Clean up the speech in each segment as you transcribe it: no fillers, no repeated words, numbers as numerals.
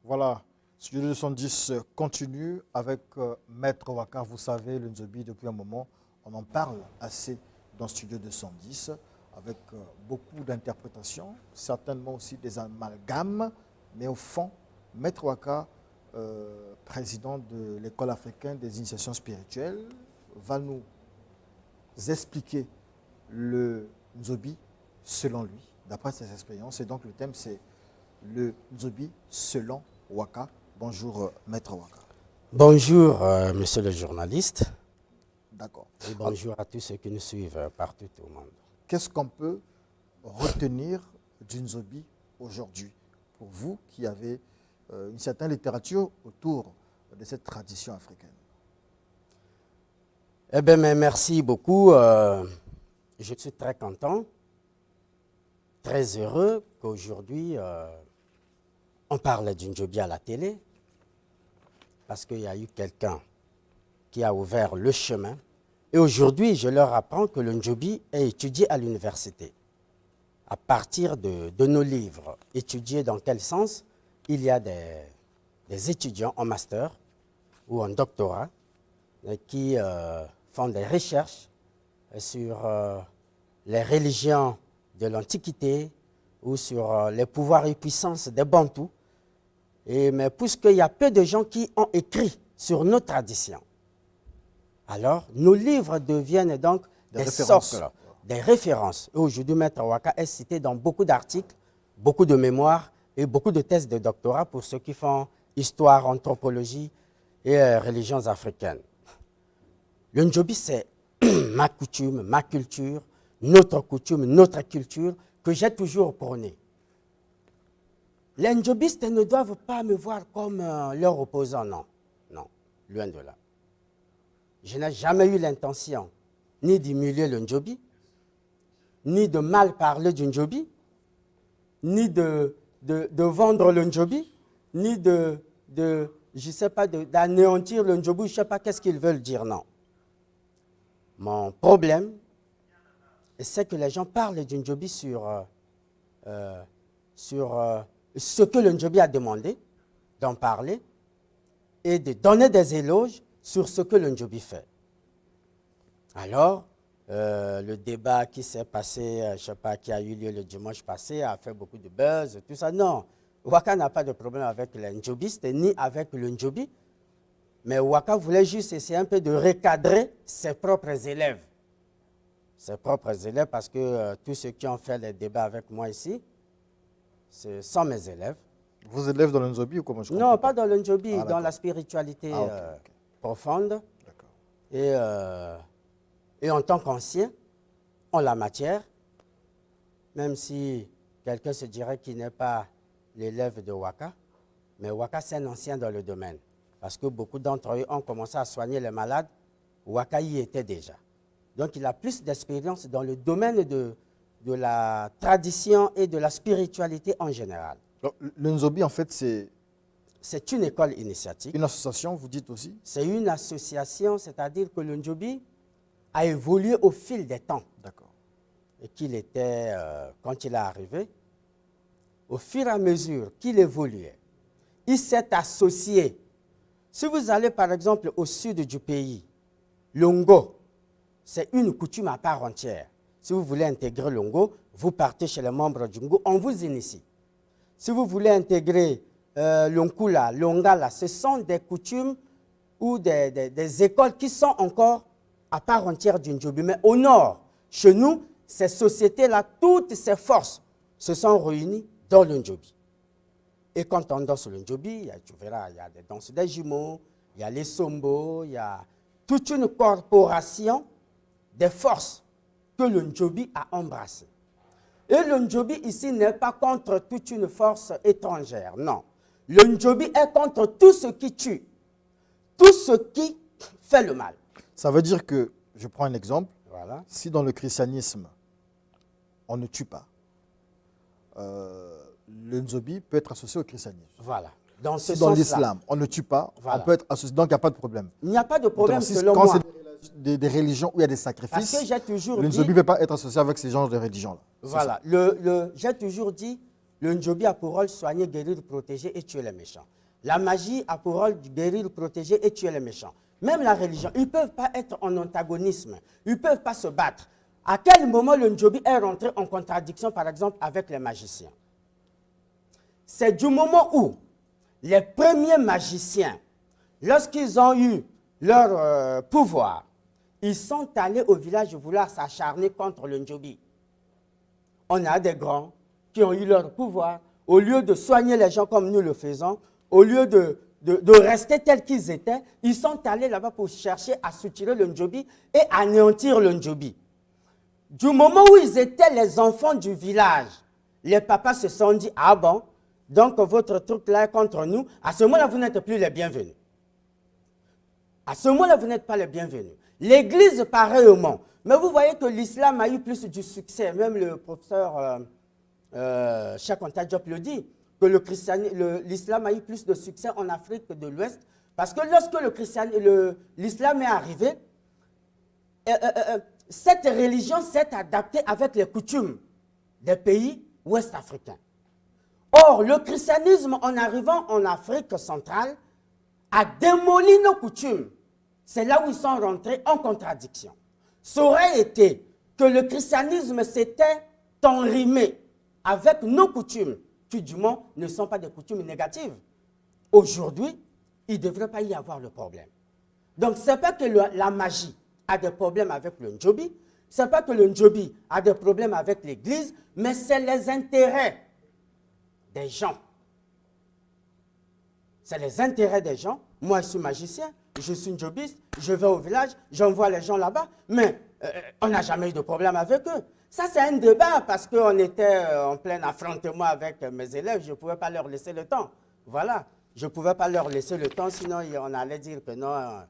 Voilà, Studio 210 continue avec Maître Waka. Vous savez, le Nzobi, depuis un moment, on en parle assez dans Studio 210, avec beaucoup d'interprétations, certainement aussi des amalgames, mais au fond, Maître Waka, président de l'École africaine des initiations spirituelles, va nous expliquer le Nzobi selon lui, d'après ses expériences. Et donc le thème, c'est le Nzobi selon Waka. Bonjour, Maître Waka. Bonjour, monsieur le journaliste. D'accord. Et bonjour à tous ceux qui nous suivent partout au monde. Qu'est-ce qu'on peut retenir du Nzobi aujourd'hui, pour vous qui avez une certaine littérature autour de cette tradition africaine? Eh bien, merci beaucoup. Je suis très content, très heureux qu'aujourd'hui, on parle du Nzobi à la télé, parce qu'il y a eu quelqu'un qui a ouvert le chemin. Et aujourd'hui, je leur apprends que le Nzobi est étudié à l'université. À partir de nos livres, étudiés dans quel sens? Il y a des étudiants en master ou en doctorat qui font des recherches sur les religions de l'Antiquité ou sur les pouvoirs et puissances des Bantous. Mais puisqu'il y a peu de gens qui ont écrit sur nos traditions, alors nos livres deviennent donc des socles, des références. Et aujourd'hui, Maître Waka est cité dans beaucoup d'articles, beaucoup de mémoires et beaucoup de thèses de doctorat pour ceux qui font histoire, anthropologie et religions africaines. Le Nzobi, c'est ma coutume, ma culture, notre coutume, notre culture que j'ai toujours prônée. Les Nzobistes ne doivent pas me voir comme leur opposant, non. Non, loin de là. Je n'ai jamais eu l'intention ni d'humilier le Nzobi, ni de mal parler du Nzobi, ni de vendre le Nzobi, ni je ne sais pas, d'anéantir le Nzobi, je ne sais pas qu'est-ce qu'ils veulent dire, non. Mon problème, c'est que les gens parlent du Nzobi sur ce que le Nzobi a demandé, d'en parler, et de donner des éloges sur ce que le Nzobi fait. Alors, le débat qui s'est passé, je ne sais pas, qui a eu lieu le dimanche passé, a fait beaucoup de buzz, tout ça. Non, Waka n'a pas de problème avec les Nzobistes, ni avec le Nzobi. Mais Waka voulait juste essayer un peu de recadrer ses propres élèves. Ses propres élèves, parce que tous ceux qui ont fait les débats avec moi ici, ce sont mes élèves. Vos élèves dans le Nzobi ou comment je comprends? Non, pas dans le Nzobi, dans la spiritualité profonde. Et en tant qu'ancien, en la matière, même si quelqu'un se dirait qu'il n'est pas l'élève de Waka, mais Waka, c'est un ancien dans le domaine. Parce que beaucoup d'entre eux ont commencé à soigner les malades. Waka y était déjà. Donc, il a plus d'expérience dans le domaine de la tradition et de la spiritualité en général. Alors, le Nzobi, en fait, c'est une école initiatique. Une association, vous dites aussi? C'est une association, c'est-à-dire que le Nzobi a évolué au fil des temps. D'accord. Et qu'il était, quand il est arrivé, au fur et à mesure qu'il évoluait, il s'est associé. Si vous allez par exemple au sud du pays, l'Ongo, c'est une coutume à part entière. Si vous voulez intégrer l'Ongo, vous partez chez les membres du Ngo, on vous initie. Si vous voulez intégrer l'Onkula, l'Ongala, ce sont des coutumes ou des écoles qui sont encore à part entière du Nzobi. Mais au nord, chez nous, ces sociétés-là, toutes ces forces se sont réunies dans le Nzobi. Et quand on danse le Nzobi, tu verras, il y a des danses des jumeaux, il y a les sombos, il y a toute une corporation des forces que le Nzobi a embrassées. Et le Nzobi ici n'est pas contre toute une force étrangère, non. Le Nzobi est contre tout ce qui tue, tout ce qui fait le mal. Ça veut dire que, je prends un exemple, voilà. Si dans le christianisme, on ne tue pas, le Nzobi peut être associé au christianisme. Voilà. Si dans l'islam, on ne tue pas, voilà. On peut être associé, donc il n'y a pas de problème. Il n'y a pas de problème selon moi. Quand c'est des religions où il y a des sacrifices, parce que j'ai toujours le Nzobi ne peut pas être associé avec ces genres de religions-là. Voilà. J'ai toujours dit, le Nzobi a pour rôle soigner, guérir, protéger et tuer les méchants. La magie a pour rôle de guérir, protéger et tuer les méchants. Même la religion, ils ne peuvent pas être en antagonisme. Ils ne peuvent pas se battre. À quel moment le Njobi est rentré en contradiction, par exemple, avec les magiciens? C'est du moment où les premiers magiciens, lorsqu'ils ont eu leur pouvoir, ils sont allés au village vouloir s'acharner contre le Njobi. On a des grands qui ont eu leur pouvoir. Au lieu de soigner les gens comme nous le faisons, au lieu de rester tels qu'ils étaient, ils sont allés là-bas pour chercher à soutirer le Njobi et anéantir le Njobi. Du moment où ils étaient les enfants du village, les papas se sont dit, ah bon, donc votre truc là est contre nous, à ce moment-là, vous n'êtes plus les bienvenus. À ce moment-là, vous n'êtes pas les bienvenus. L'Église, pareillement. Mais vous voyez que l'islam a eu plus du succès. Même le professeur Cheikh Anta Diop le dit, que l'islam a eu plus de succès en Afrique de l'Ouest. Parce que lorsque l'islam est arrivé, cette religion s'est adaptée avec les coutumes des pays ouest-africains. Or, le christianisme, en arrivant en Afrique centrale, a démoli nos coutumes. C'est là où ils sont rentrés en contradiction. Ça aurait été que le christianisme s'était enrimé avec nos coutumes, qui du moins ne sont pas des coutumes négatives. Aujourd'hui, il ne devrait pas y avoir le problème. Donc, ce n'est pas que la magie a des problèmes avec le Njobi, ce n'est pas que le Njobi a des problèmes avec l'Église, mais c'est les intérêts des gens. C'est les intérêts des gens. Moi, je suis magicien, je suis njobiste, je vais au village, j'envoie les gens là-bas, mais on n'a jamais eu de problème avec eux. Ça, c'est un débat parce qu'on était en plein affrontement avec mes élèves, je ne pouvais pas leur laisser le temps. Voilà, je ne pouvais pas leur laisser le temps, sinon on allait dire que non,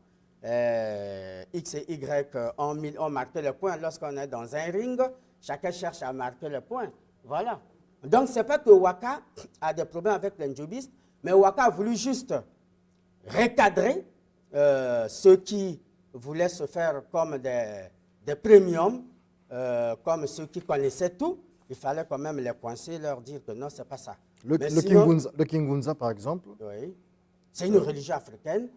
X et Y ont marqué le point. Lorsqu'on est dans un ring, chacun cherche à marquer le point. Voilà. Donc, ce n'est pas que Waka a des problèmes avec les njobistes, mais Waka a voulu juste recadrer ceux qui voulaient se faire comme des premiums, comme ceux qui connaissaient tout. Il fallait quand même les coincer, leur dire que non, ce n'est pas ça. Le Kingunza, par exemple. Oui. C'est une religion africaine.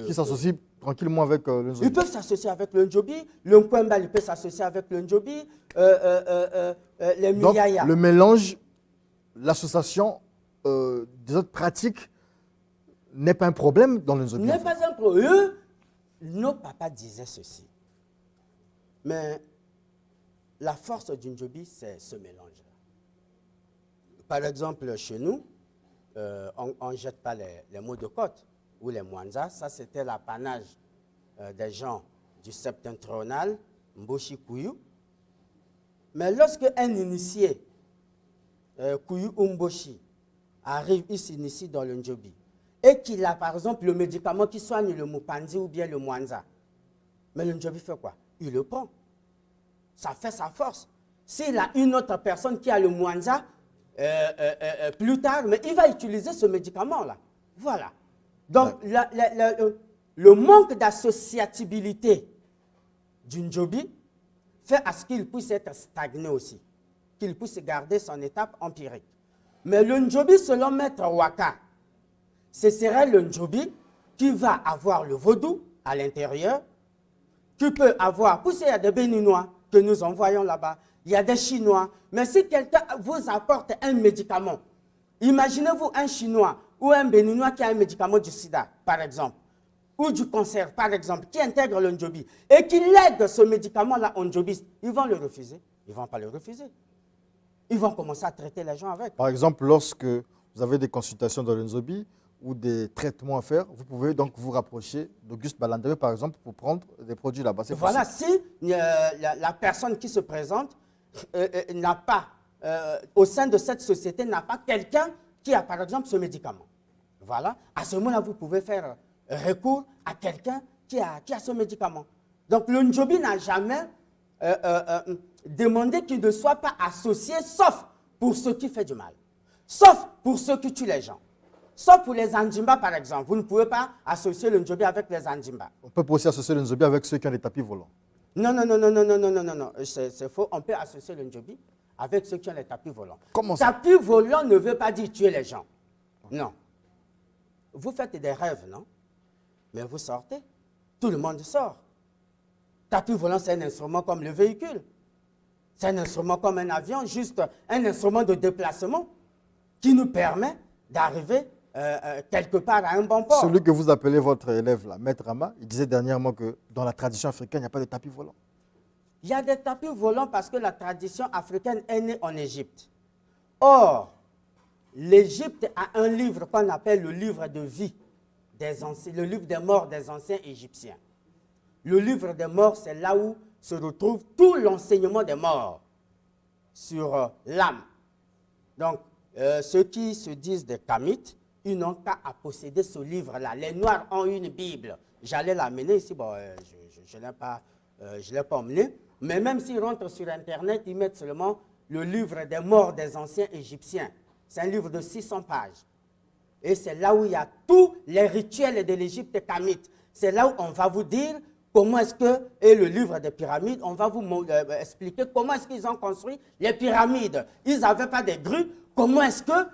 Qui s'associe tranquillement avec le Njobi. Ils peuvent s'associer avec le Njobi. Le Nkwemba, il peut s'associer avec le Njobi. Les Miyaya. Donc, le mélange, l'association des autres pratiques n'est pas un problème dans le Njobi. N'est pas un problème. Nos papas disaient ceci. Mais la force du Njobi, c'est ce mélange-là. Par exemple, chez nous, on ne jette pas les mots de côte ou les Mwanza. Ça, c'était l'apanage des gens du septentrional, Mboshi Kouyou. Mais lorsque un initié, Kouyou ou Mboshi, arrive, il s'initie dans le Njobi, et qu'il a par exemple le médicament qui soigne le Mupandi ou bien le Mwanza, mais le Njobi fait quoi? Il le prend. Ça fait sa force. S'il a une autre personne qui a le Mwanza, plus tard, mais il va utiliser ce médicament-là. Voilà. Donc, le manque d'associabilité du Njobi fait à ce qu'il puisse être stagné aussi, qu'il puisse garder son étape empirique. Mais le Njobi, selon Maître Waka, ce serait le Njobi qui va avoir le vaudou à l'intérieur, qui peut avoir, puisqu'il y a des Béninois que nous envoyons là-bas, il y a des Chinois, mais si quelqu'un vous apporte un médicament, imaginez-vous un Chinois ou un Béninois qui a un médicament du sida, par exemple, ou du cancer, par exemple, qui intègre le Njobi et qui lègue ce médicament-là au Njobiste, ils vont le refuser. Ils ne vont pas le refuser. Ils vont commencer à traiter les gens avec. Par exemple, lorsque vous avez des consultations dans le Njobi ou des traitements à faire, vous pouvez donc vous rapprocher d'Auguste Balandré, par exemple, pour prendre des produits là-bas. Voilà, si la personne qui se présente n'a pas, au sein de cette société, n'a pas quelqu'un qui a, par exemple, ce médicament. Voilà. À ce moment-là, vous pouvez faire recours à quelqu'un qui a ce médicament. Donc, le Njobi n'a jamais demandé qu'il ne soit pas associé, sauf pour ceux qui font du mal. Sauf pour ceux qui tuent les gens. Sauf pour les Andjimba, par exemple. Vous ne pouvez pas associer le Njobi avec les Andjimba. On peut aussi associer le Njobi avec ceux qui ont des tapis volants. Non, non, non, non, non, non, non, non, non, non. C'est faux. On peut associer le Njobi avec ceux qui ont les tapis volants. Comment ça? Tapis volant ne veut pas dire tuer les gens. Non. vous faites des rêves, non? Mais vous sortez. Tout le monde sort. Tapis volant, c'est un instrument comme le véhicule. C'est un instrument comme un avion, juste un instrument de déplacement qui nous permet d'arriver quelque part à un bon port. Celui que vous appelez votre élève, là, Maître Rama, il disait dernièrement que dans la tradition africaine, il n'y a pas de tapis volant. Il y a des tapis volants parce que la tradition africaine est née en Égypte. Or, l'Égypte a un livre qu'on appelle le livre de vie des anciens, le livre des morts des anciens Égyptiens. Le livre des morts, c'est là où se retrouve tout l'enseignement des morts sur l'âme. Donc, ceux qui se disent des Kamites, ils n'ont qu'à posséder ce livre-là. Les Noirs ont une Bible. J'allais l'amener ici, bon, je ne l'ai pas emmené. Mais même s'ils rentrent sur Internet, ils mettent seulement le livre des morts des anciens Égyptiens. C'est un livre de 600 pages. Et c'est là où il y a tous les rituels de l'Égypte kamite. C'est là où on va vous dire comment est-ce que, et le livre des pyramides, on va vous expliquer comment est-ce qu'ils ont construit les pyramides. Ils n'avaient pas de grues. Comment est-ce que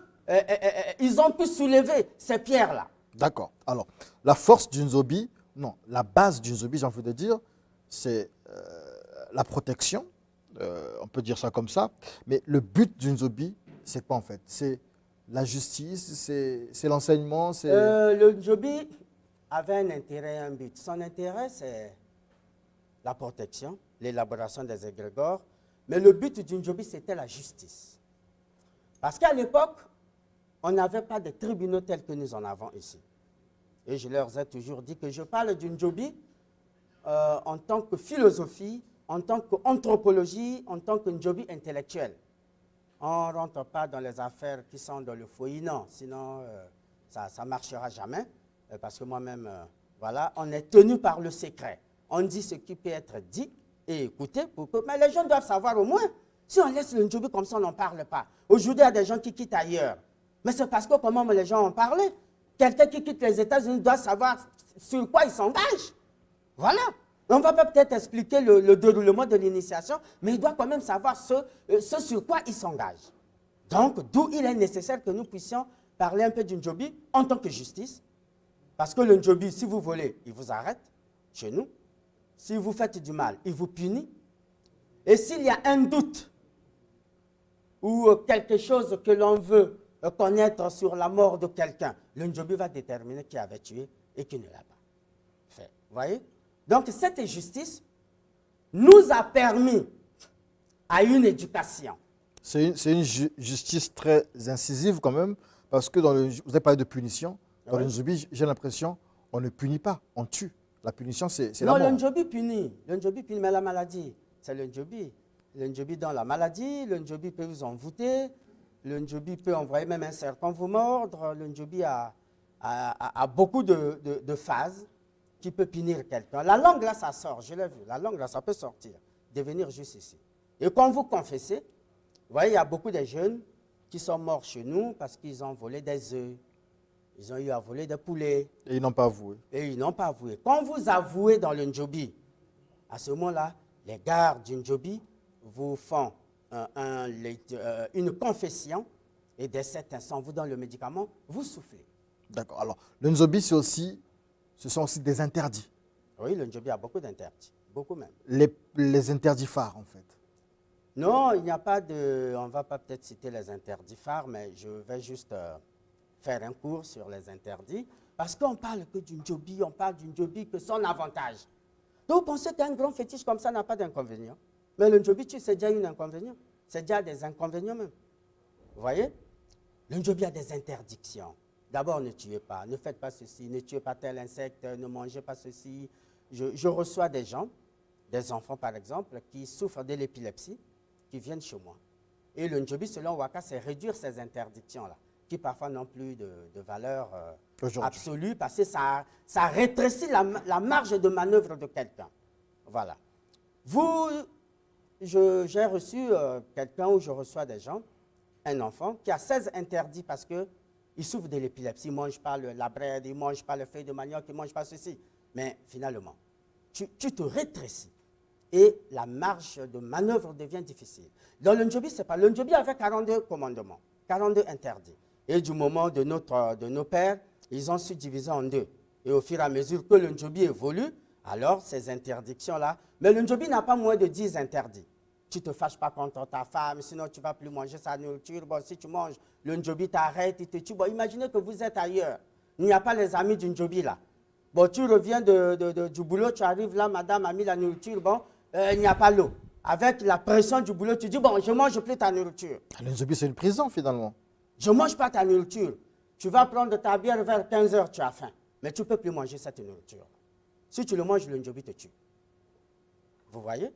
ils ont pu soulever ces pierres-là? D'accord. Alors, la force d'une Nzobi, non, la base d'une Nzobi, j'ai envie de dire, c'est la protection. On peut dire ça comme ça. Mais le but d'une Nzobi, c'est quoi en fait? C'est la justice, c'est l'enseignement, c'est... Le Nzobi avait un intérêt, un but. Son intérêt, c'est la protection, l'élaboration des égrégores. Mais le but du Nzobi, c'était la justice. Parce qu'à l'époque, on n'avait pas de tribunaux tels que nous en avons ici. Et je leur ai toujours dit que je parle du Nzobi en tant que philosophie, en tant qu'anthropologie, en tant que Nzobi intellectuel. On ne rentre pas dans les affaires qui sont dans le foyer, non. Sinon, ça ne marchera jamais. Parce que moi-même, voilà, on est tenu par le secret. On dit ce qui peut être dit et écouté. Mais les gens doivent savoir au moins. Si on laisse le Nzobi comme ça, on n'en parle pas. Aujourd'hui, il y a des gens qui quittent ailleurs. Mais c'est parce que comment les gens ont parlé. Quelqu'un qui quitte les États-Unis doit savoir sur quoi il s'engage. Voilà. On va peut-être expliquer le déroulement de l'initiation, mais il doit quand même savoir ce sur quoi il s'engage. Donc, d'où il est nécessaire que nous puissions parler un peu du Nzobi en tant que justice. Parce que le Nzobi, si vous volez, il vous arrête chez nous. Si vous faites du mal, il vous punit. Et s'il y a un doute ou quelque chose que l'on veut connaître sur la mort de quelqu'un, le Nzobi va déterminer qui avait tué et qui ne l'a pas fait. Vous voyez? Donc, cette justice nous a permis à une éducation. C'est une justice très incisive quand même, parce que vous avez parlé de punition. Dans le Nzobi, j'ai l'impression on ne punit pas, on tue. La punition, c'est la mort. Non, le Nzobi punit. Le Nzobi punit, mais la maladie, c'est le Nzobi. Le Nzobi dans la maladie, le Nzobi peut vous envoûter, le Nzobi peut envoyer même un serpent vous mordre. Le Nzobi a beaucoup de phases qui peut punir quelqu'un. La langue, là, ça sort, je l'ai vu. La langue, là, ça peut sortir, devenir juste ici. Et quand vous confessez, vous voyez, il y a beaucoup de jeunes qui sont morts chez nous parce qu'ils ont volé des œufs. Ils ont eu à voler des poulets. Et ils n'ont pas avoué. Et ils n'ont pas avoué. Quand vous avouez dans le Nzobi, à ce moment-là, les gardes du Nzobi vous font une confession et dès cet instant, vous donnez le médicament, vous soufflez. D'accord. Alors, le Nzobi, ce sont aussi des interdits. Oui, le Nzobi a beaucoup d'interdits. Beaucoup même. Les interdits phares, en fait. Non, il n'y a pas de... On ne va pas peut-être citer les interdits phares, mais je vais juste faire un cours sur les interdits. Parce qu'on parle que du Nzobi, on parle du Nzobi que son avantage. Donc, vous pensez qu'un grand fétiche comme ça n'a pas d'inconvénient. Mais le Nzobi, c'est déjà un inconvénient. C'est déjà des inconvénients même. Vous voyez? Le Nzobi a des interdictions. D'abord, ne tuez pas, ne faites pas ceci, ne tuez pas tel insecte, ne mangez pas ceci. Je reçois des gens, des enfants par exemple, qui souffrent de l'épilepsie, qui viennent chez moi. Et le Nzobi, selon Waka, c'est réduire ces interdictions-là, qui parfois n'ont plus de valeur absolue, parce que ça rétrécit la marge de manœuvre de quelqu'un. Voilà. J'ai reçu quelqu'un où je reçois des gens, un enfant, qui a 16 interdits parce que il souffre de l'épilepsie, il ne mange pas la brède, il ne mange pas le feuille de manioc, il ne mange pas ceci. Mais finalement, tu te rétrécis et la marge de manœuvre devient difficile. Dans le Nzobi, ce n'est pas. Le Nzobi avait 42 commandements, 42 interdits. Et du moment de nos pères, ils ont su diviser en deux. Et au fur et à mesure que le Ndjobi évolue, alors ces interdictions-là. Mais le Ndjobi n'a pas moins de 10 interdits. Tu ne te fâches pas contre ta femme, sinon tu ne vas plus manger sa nourriture. Bon, si tu manges, le Ndjobi t'arrête, il te tue. Bon, imaginez que vous êtes ailleurs. Il n'y a pas les amis du Ndjobi là. Bon, tu reviens du boulot, tu arrives là, madame a mis la nourriture, bon, il n'y a pas l'eau. Avec la pression du boulot, tu dis, bon, je ne mange plus ta nourriture. Le Ndjobi, c'est une prison finalement. Je ne mange pas ta nourriture. Tu vas prendre ta bière vers 15 h, tu as faim. Mais tu ne peux plus manger cette nourriture. Si tu le manges, le Ndjobi te tue. Vous voyez?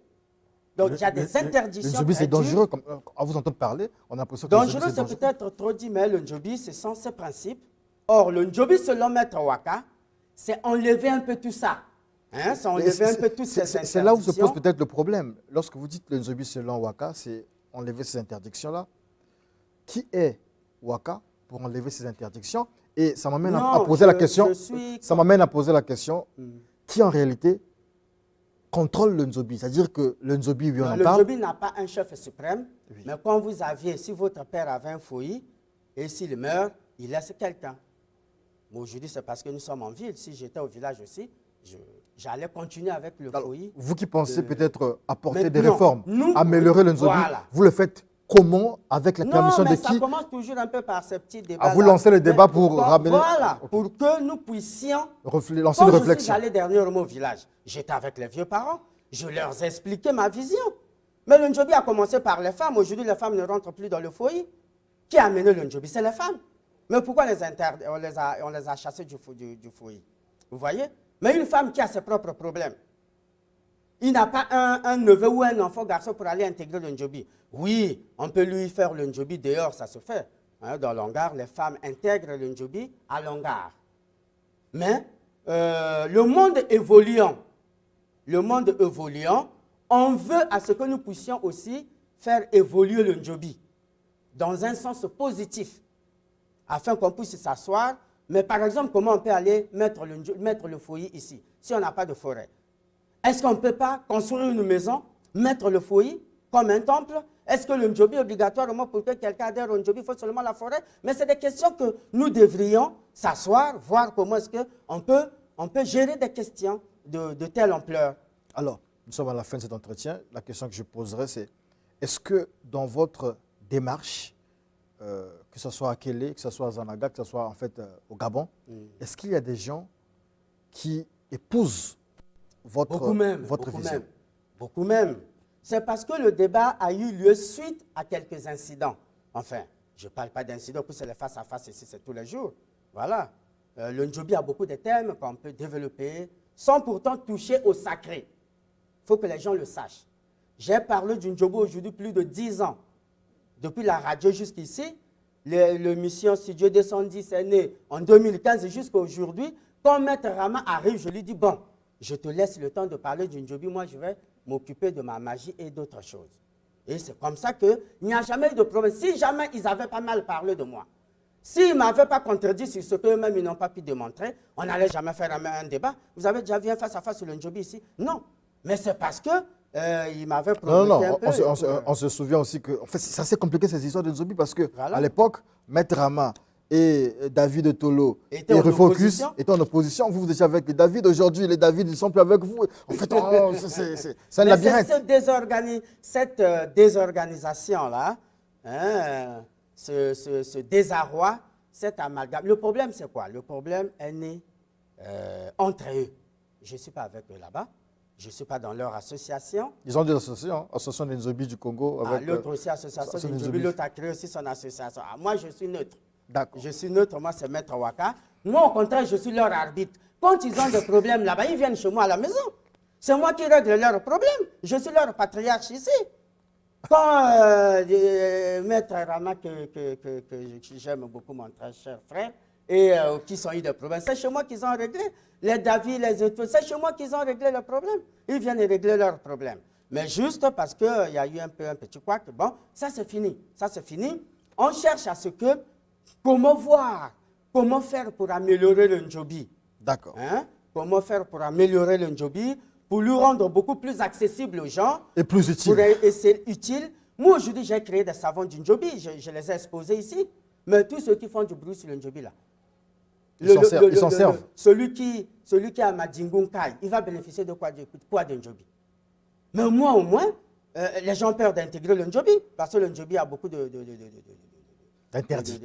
Donc, il y a des interdictions. Le Ndjobi, c'est dangereux. Comme, à vous entendre parler, on a l'impression que dangereux, c'est peut-être trop dit, mais le Ndjobi, ce sont ses principes. Or, le Ndjobi, selon Maître Waka, c'est enlever un peu tout ça. Hein? C'est enlever un peu toutes ces interdictions. C'est là où se pose peut-être le problème. Lorsque vous dites le Ndjobi selon Waka, c'est enlever ces interdictions-là. Qui est Waka pour enlever ces interdictions? Et ça m'amène à poser la question. Ça m'amène à poser la question. Qui en réalité contrôle le Ndjobi? C'est-à-dire que le Ndjobi, lui, on en parle. Le Ndjobi n'a pas un chef suprême. Oui. Mais quand vous aviez, si votre père avait un foyer, et s'il meurt, il laisse quelqu'un. Moi, aujourd'hui, c'est parce que nous sommes en ville. Si j'étais au village aussi, j'allais continuer avec le foyer. Vous qui pensez peut-être apporter des réformes, améliorer le Ndjobi, vous le faites comment? Avec la permission de qui? Ça commence toujours un peu par ces petits débats. Vous lancez le débat pour ramener... Voilà, pour que nous puissions... lancer une réflexion. Quand je suis allé dernièrement au village, j'étais avec les vieux parents, je leur ai expliqué ma vision. Mais le Ndjobi a commencé par les femmes. Aujourd'hui, les femmes ne rentrent plus dans le foyer. Qui a amené le Ndjobi? C'est les femmes. Mais pourquoi on les a chassés du foyer? Vous voyez? Mais une femme qui a ses propres problèmes, il n'a pas un neveu ou un enfant garçon pour aller intégrer le Ndjobi. Oui, on peut lui faire le Ndjobi dehors, ça se fait. Hein, dans Longar, les femmes intègrent le Ndjobi à Longar. Mais le monde évoluant, on veut à ce que nous puissions aussi faire évoluer le Ndjobi dans un sens positif, afin qu'on puisse s'asseoir. Mais par exemple, comment on peut aller mettre le foyer ici, si on n'a pas de forêt? Est-ce qu'on ne peut pas construire une maison, mettre le foyer comme un temple? Est-ce que le Ndjobi, obligatoirement, pour que quelqu'un adhère au Ndjobi, il faut seulement la forêt? Mais c'est des questions que nous devrions s'asseoir, voir comment est-ce qu'on peut gérer des questions de telle ampleur. Alors, nous sommes à la fin de cet entretien. La question que je poserai, c'est est-ce que dans votre démarche, que ce soit à Kélé, que ce soit à Zanaga, que ce soit en fait au Gabon, est-ce qu'il y a des gens qui épousent votre vision? Beaucoup même. C'est parce que le débat a eu lieu suite à quelques incidents. Enfin, je ne parle pas d'incidents, parce que c'est le face-à-face ici, c'est tous les jours. Voilà. Le Ndjobi a beaucoup de thèmes qu'on peut développer sans pourtant toucher au sacré. Il faut que les gens le sachent. J'ai parlé du Ndjobi aujourd'hui plus de 10 ans. Depuis la radio jusqu'ici, l'émission Studio 210 est née en 2015 et jusqu'à aujourd'hui. Quand Maître Rama arrive, je lui dis, bon, je te laisse le temps de parler du Ndjobi, moi je vais m'occuper de ma magie et d'autres choses. Et c'est comme ça qu'il n'y a jamais eu de problème. Si jamais ils avaient pas mal parlé de moi, s'ils ne m'avaient pas contredit sur ce qu'eux-mêmes ils n'ont pas pu démontrer, on n'allait jamais faire un débat. Vous avez déjà vu un face-à-face sur le Ndjobi ici? Non. Mais c'est parce que il m'avait provoqué un peu. On se souvient aussi que en fait, c'est assez compliqué ces histoires de Ndjobi parce que à l'époque, Maître Rama et David Tolo et Refocus étaient en opposition. Vous étiez avec les David. Aujourd'hui, les David ne sont plus avec vous. En fait, c'est un labyrinthe. Cette désorganisation-là, hein, ce désarroi, cet amalgame. Le problème, c'est quoi? Le problème est né entre eux. Je ne suis pas avec eux là-bas. Je ne suis pas dans leur association. Ils ont des associations, Association des Ndjobi du Congo. L'autre aussi, Association des Ndjobi, l'autre a créé aussi son association. Moi, je suis neutre. D'accord. Je suis neutre, moi, c'est Maître Waka. Moi, au contraire, je suis leur arbitre. Quand ils ont des problèmes là-bas, ils viennent chez moi à la maison. C'est moi qui règle leurs problèmes. Je suis leur patriarche ici. Quand Maître Rama, que j'aime beaucoup, mon très cher frère, et qui ont eu des problèmes, c'est chez moi qu'ils ont réglé. Les David, les étoiles, c'est chez moi qu'ils ont réglé leurs problèmes. Ils viennent régler leurs problèmes. Mais juste parce qu'il y a eu un petit couac, bon, ça c'est fini. Ça c'est fini. On cherche à ce que, comment faire pour améliorer le Ndjobi. D'accord. Hein? Comment faire pour améliorer le Ndjobi, pour lui rendre beaucoup plus accessible aux gens. Et plus utile. Et c'est utile. Moi, aujourd'hui, j'ai créé des savons du Ndjobi. Je les ai exposés ici. Mais tous ceux qui font du bruit sur le Ndjobi, là, Ils s'en servent. Celui qui a Madingun Kai, il va bénéficier de quoi de Njobi. Mais au moins, les gens ont peur d'intégrer le Njobi, parce que le Njobi a beaucoup d'interdits.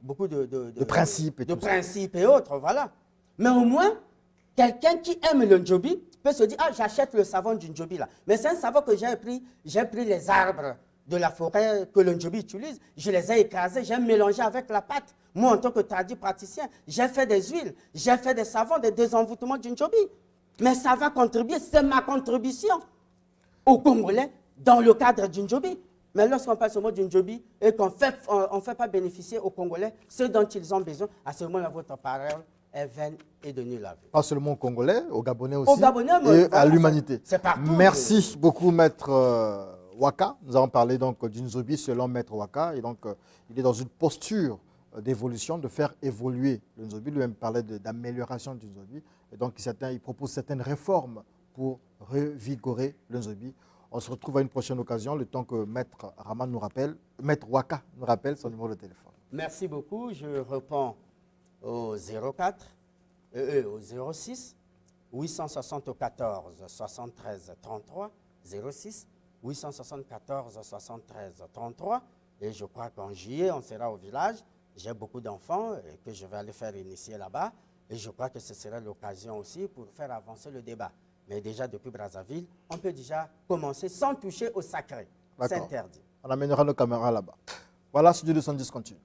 Beaucoup de principes et de tout ça. principes et autres, voilà. Mais au moins, quelqu'un qui aime le Njobi peut se dire, ah, j'achète le savon du Njobi là. Mais c'est un savon que j'ai pris les arbres de la forêt que le Njobi utilise, je les ai écrasés, j'ai mélangé avec la pâte. Moi, en tant que tardi praticien, j'ai fait des huiles, j'ai fait des savons, des désenvoûtements du Njobi. Mais ça va contribuer, c'est ma contribution aux Congolais dans le cadre du Njobi. Mais lorsqu'on passe au mot du Njobi et qu'on ne fait pas bénéficier aux Congolais ce dont ils ont besoin, à ce moment-là, votre parole est vaine et de nul avis. Pas seulement aux Congolais, aux Gabonais aussi, aux Gabonais, et à l'humanité. C'est partout. Merci beaucoup, Maître Waka. Nous avons parlé donc du Njobi selon Maître Waka. Et donc, il est dans une posture d'évolution, de faire évoluer le Njobi. Lui-même parlait d'amélioration du Njobi. Et donc, il propose certaines réformes pour revigorer le Njobi. On se retrouve à une prochaine occasion, le temps que Maître Waka nous rappelle son numéro de téléphone. Merci beaucoup. Je réponds au 04, au 06, 874 73 33, 06, 874 73 33. Et je crois qu'en juillet, on sera au village. J'ai beaucoup d'enfants que je vais aller faire initier là-bas. Et je crois que ce serait l'occasion aussi pour faire avancer le débat. Mais déjà, depuis Brazzaville, on peut déjà commencer sans toucher au sacré. C'est interdit. On amènera nos caméras là-bas. Voilà, Studio 210 continue.